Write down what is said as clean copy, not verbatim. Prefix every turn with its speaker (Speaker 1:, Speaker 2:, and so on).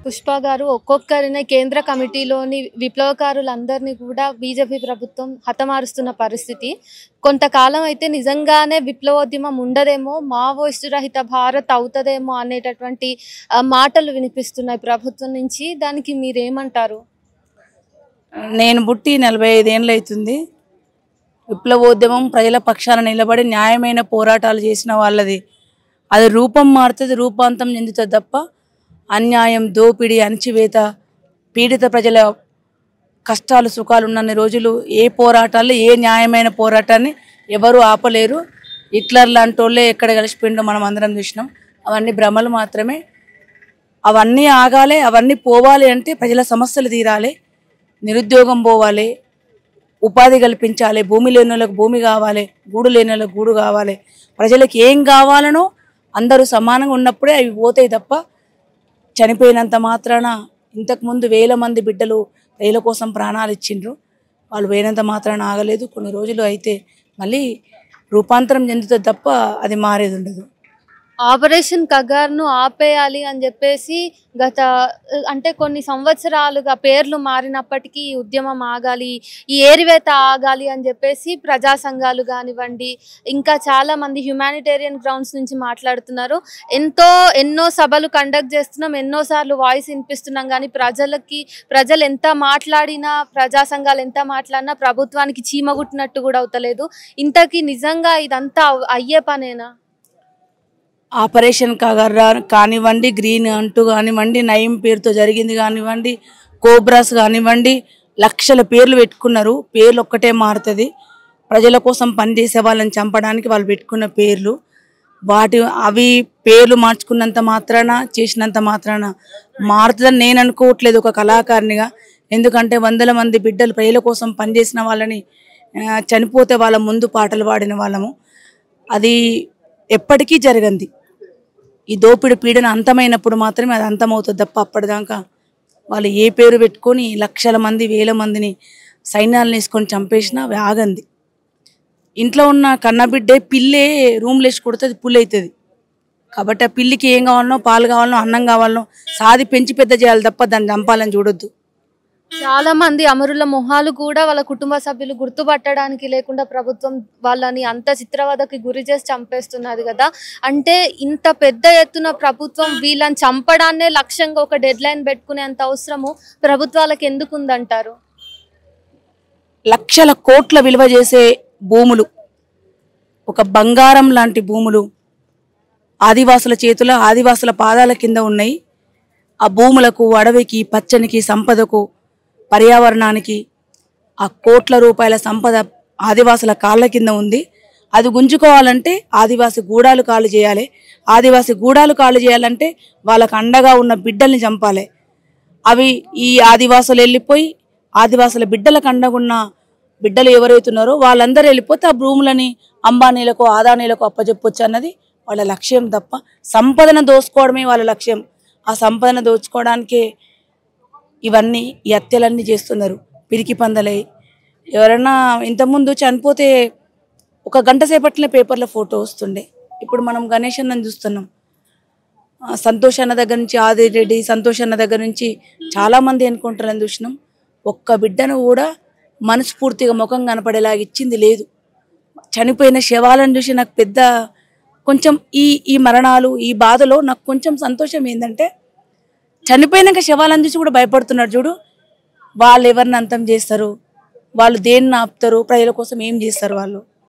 Speaker 1: పుష్ప గారు ఒక్కొక్కరినే కేంద్ర కమిటీలోని విప్లవకారులందరినీ కూడా బీజేపీ ప్రభుత్వం హతమారుస్తున్న పరిస్థితి. కొంతకాలం అయితే నిజంగానే విప్లవోద్యమం ఉండదేమో, మావోయిస్టు రహిత భారత్ అవుతదేమో అనేటటువంటి మాటలు వినిపిస్తున్నాయి ప్రభుత్వం నుంచి. దానికి మీరేమంటారు?
Speaker 2: నేను పుట్టి 45 ఏళ్ళు అవుతుంది. విప్లవోద్యమం ప్రజల పక్షాన నిలబడి న్యాయమైన పోరాటాలు చేసిన వాళ్ళది. అది రూపం మారుతుంది, రూపాంతం చెందుతుంది తప్ప అన్యాయం, దోపిడీ, అణచివేత, పీడిత ప్రజల కష్టాలు సుఖాలు ఉన్నన్ని రోజులు ఏ పోరాటాలు, ఏ న్యాయమైన పోరాటాన్ని ఎవరు ఆపలేరు. హిట్లర్ లాంటి వాళ్ళే ఎక్కడ కలిసిపోయిండో మనం అందరం చూసినాం. అవన్నీ భ్రమలు మాత్రమే. అవన్నీ ఆగాలి, అవన్నీ పోవాలి అంటే ప్రజల సమస్యలు తీరాలి, నిరుద్యోగం పోవాలి, ఉపాధి కల్పించాలి, భూమి లేని వాళ్ళకి భూమి కావాలి, గూడు లేని వాళ్ళకి గూడు కావాలి. ప్రజలకు ఏం కావాలనో అందరూ సమానంగా ఉన్నప్పుడే అవి పోతాయి తప్ప చనిపోయినంత మాత్రాన ఇంతకుముందు వేల మంది బిడ్డలు రైల కోసం ప్రాణాలు ఇచ్చిండ్రు. వాళ్ళు వేయనంత మాత్రాన ఆగలేదు. కొన్ని రోజులు అయితే మళ్ళీ రూపాంతరం చెందుతుంది తప్ప అది మారేది ఉండదు.
Speaker 1: ఆపరేషన్ కగార్ను ఆపేయాలి అని చెప్పేసి గత అంటే కొన్ని సంవత్సరాలుగా పేర్లు మారినప్పటికీ ఈ ఉద్యమం ఆగాలి, ఈ ఏరివేత ఆగాలి అని చెప్పేసి ప్రజా సంఘాలు కానివ్వండి, ఇంకా చాలామంది హ్యుమానిటేరియన్ గ్రౌండ్స్ నుంచి మాట్లాడుతున్నారు. ఎన్నో సభలు కండక్ట్ చేస్తున్నాం, ఎన్నోసార్లు వాయిస్ వినిపిస్తున్నాం, కానీ ప్రజలు ఎంత మాట్లాడినా, ప్రజా సంఘాలు ఎంత మాట్లాడినా ప్రభుత్వానికి చీమగుట్టినట్టు కూడా అవుతలేదు. ఇంతకీ నిజంగా ఇదంతా అయ్యే పనేనా?
Speaker 2: ఆపరేషన్ కగర్రా కానివ్వండి, గ్రీన్ అంటూ కానివ్వండి, నయం పేరుతో జరిగింది కానివ్వండి, కోబ్రాస్ కానివ్వండి, లక్షల పేర్లు పెట్టుకున్నారు. పేర్లు ఒక్కటే మారుతుంది. ప్రజల కోసం పనిచేసే వాళ్ళని చంపడానికి వాళ్ళు పెట్టుకున్న పేర్లు. అవి పేర్లు మార్చుకున్నంత మాత్రాన, చేసినంత మాత్రాన మారుతుందని నేను అనుకోవట్లేదు ఒక కళాకారినిగా. ఎందుకంటే వందల మంది బిడ్డలు ప్రజల కోసం పనిచేసిన వాళ్ళని చనిపోతే వాళ్ళ ముందు పాటలు పాడిన వాళ్ళము. అది ఎప్పటికీ జరగంది. ఈ దోపిడి పీడన అంతమైనప్పుడు మాత్రమే అది అంతమవుతుంది తప్ప అప్పటిదాకా వాళ్ళు ఏ పేరు పెట్టుకొని లక్షల మంది వేల మందిని సైన్యాలను వేసుకొని చంపేసినా అవి ఆగంది. ఇంట్లో ఉన్న కన్నబిడ్డే పిల్లే రూమ్లో వేసి కొడుతుంది, పుల్ అవుతుంది. కాబట్టి ఆ పిల్లికి ఏం కావాలనో, పాలు కావాలనో, అన్నం కావాలనో సాది పెంచి పెద్ద చేయాలి తప్ప దాన్ని చంపాలని చూడొద్దు.
Speaker 1: చాలా మంది అమరుల మొహాలు కూడా వాళ్ళ కుటుంబ సభ్యులు గుర్తుపట్టడానికి లేకుండా ప్రభుత్వం వాళ్ళని అంత చిత్రవదకి గురి చేసి చంపేస్తున్నది కదా. అంటే ఇంత పెద్ద ఎత్తున ప్రభుత్వం వీళ్ళని చంపడాన్నే లక్ష్యంగా ఒక డెడ్ లైన్ పెట్టుకునేంత అవసరము ప్రభుత్వాలకు ఎందుకు ఉందంటారు?
Speaker 2: లక్షల కోట్ల విలువ చేసే భూములు, ఒక బంగారం లాంటి భూములు ఆదివాసుల చేతుల, ఆదివాసుల పాదాల కింద ఉన్నాయి. ఆ భూములకు, అడవికి, పచ్చనికి, సంపదకు, పర్యావరణానికి ఆ కోట్ల రూపాయల సంపద ఆదివాసుల కాళ్ళ కింద ఉంది. అది గుంజుకోవాలంటే ఆదివాసి గూడాలు ఖాళీ చేయాలి. ఆదివాసి గూడాలు ఖాళీ చేయాలంటే వాళ్ళకు అండగా ఉన్న బిడ్డల్ని చంపాలి. అవి ఈ ఆదివాసులు వెళ్ళిపోయి ఆదివాసుల బిడ్డలకు అండగా ఉన్న బిడ్డలు ఎవరైతున్నారో వాళ్ళందరూ వెళ్ళిపోతే ఆ భూములని అంబానీలకు, ఆదానీలకు అప్పచెప్పొచ్చు అన్నది వాళ్ళ లక్ష్యం తప్ప సంపదను దోచుకోవడమే వాళ్ళ లక్ష్యం. ఆ సంపదను దోచుకోవడానికే ఇవన్నీ, ఈ హత్యలన్నీ చేస్తున్నారు. పిరికి పందలై ఎవరైనా ఇంతకుముందు చనిపోతే ఒక గంట సేపట్లనే పేపర్లో ఫోటో వస్తుండే. ఇప్పుడు మనం గణేష్ అన్నని చూస్తున్నాం. సంతోష్ అన్న దగ్గర నుంచి, ఆదిరెడ్డి సంతోష్ అన్న దగ్గర నుంచి చాలామంది అనుకుంటారని చూసినాం. ఒక్క బిడ్డను కూడా మనస్ఫూర్తిగా ముఖం కనపడేలాగా ఇచ్చింది లేదు. చనిపోయిన శవాలను చూసి నాకు పెద్ద కొంచెం ఈ మరణాలు, ఈ బాధలో నాకు కొంచెం సంతోషం ఏంటంటే చనిపోయినాక శవాలను చూసి కూడా భయపడుతున్నారు చూడు. వాళ్ళు ఎవరిని అంతం చేస్తారు, వాళ్ళు దేన్ని ఆపుతారు, ప్రజల కోసం ఏం చేస్తారు వాళ్ళు.